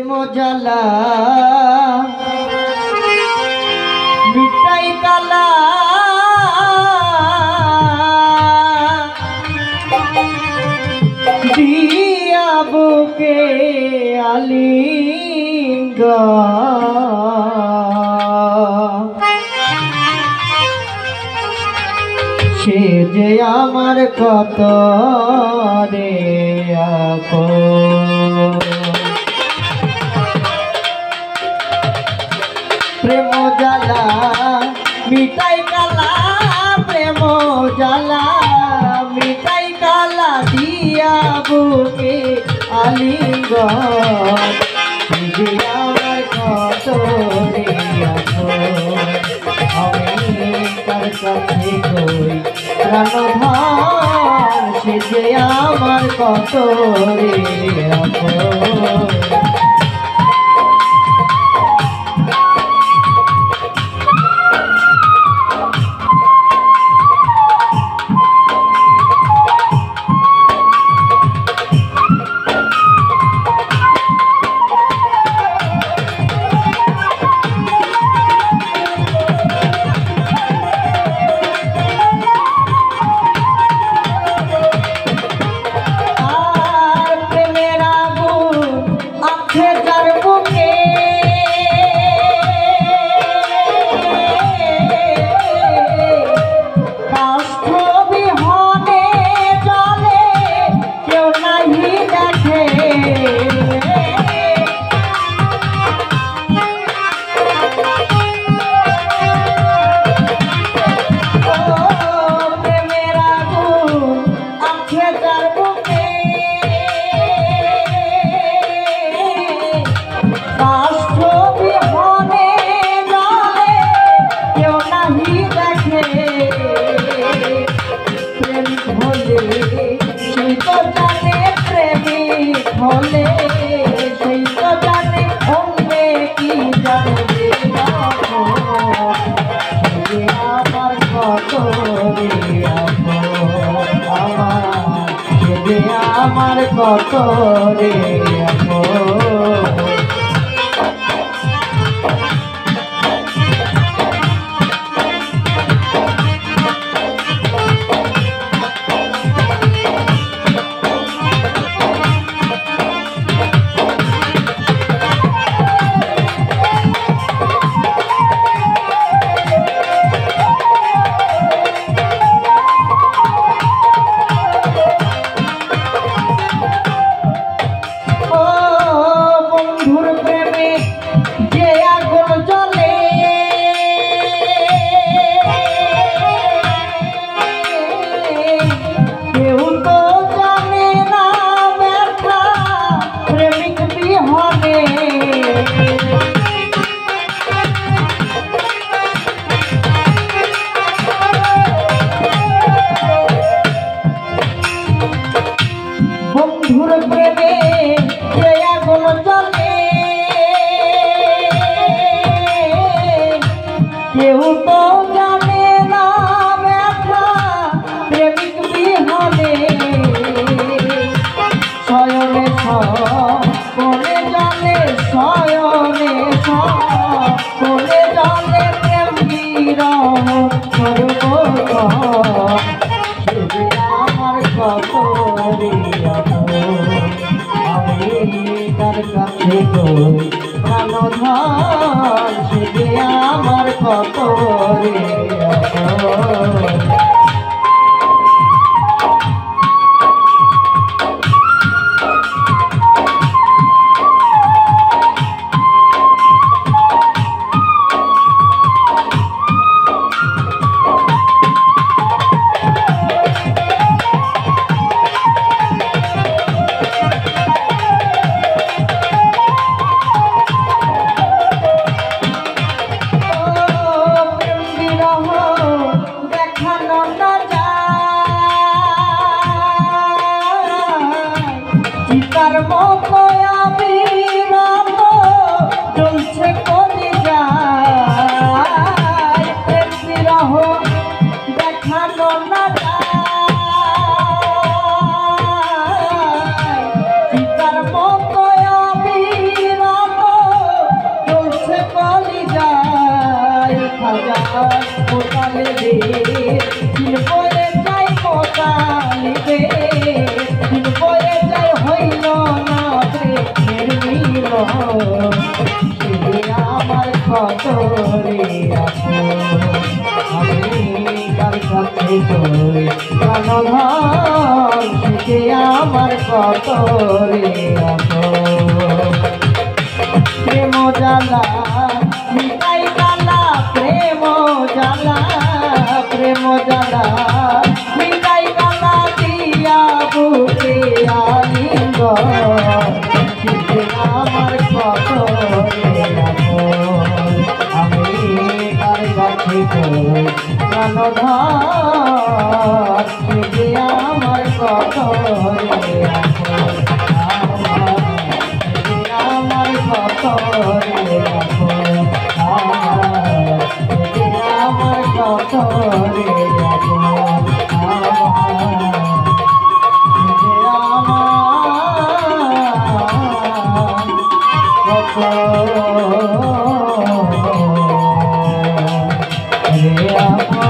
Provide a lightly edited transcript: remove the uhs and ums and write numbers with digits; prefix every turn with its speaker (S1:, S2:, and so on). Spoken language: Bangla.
S1: প্রেম জ্বালা মিটাই কালা দিয়া বুকে আলিঙ্গ সে যে আমার কত রে আপন প্রেম জ্বালা মিটাই কালা প্রেম জ্বালা মিটাই কালা দিয়া বুকে আলিঙ্গন যে আমার কত রে আপন আমি তার কাছে কই প্রাণধন সে যে আমার কত রে আপন হলে সেই তো জানে অন্য কি জানবে আমার কত রে আমার কত রে বন্ধুর প্রেমে যে আগুন জ্বলে কেউ তো জানে না ব্যথা প্রেমিক বিহনে শয়নে কোনে জানে শয়নে কোনে জানে প্রেম বিরহ আমার কত রে আমি তার কাছে কই প্রাণধন সে যে আমার কত রে কলি যায় খাজা মোতালে দে দিন পরে যাই মোতালে দে দিন পরে যাই হইল না প্রেমের মিল সে আমার কত রে আমি কার কাছে কই প্রাণধন সে আমার কত রে প্রেম জ্বালা মিটাই জ্বালা প্রেম জ্বালা প্রেম জ্বালা মিটাই জ্বালা দিয়া বুকে আলিঙ্গ আমার কত আমি কার কাছে প্রাণধন আমার কত আমার কত আমার কত রে আমার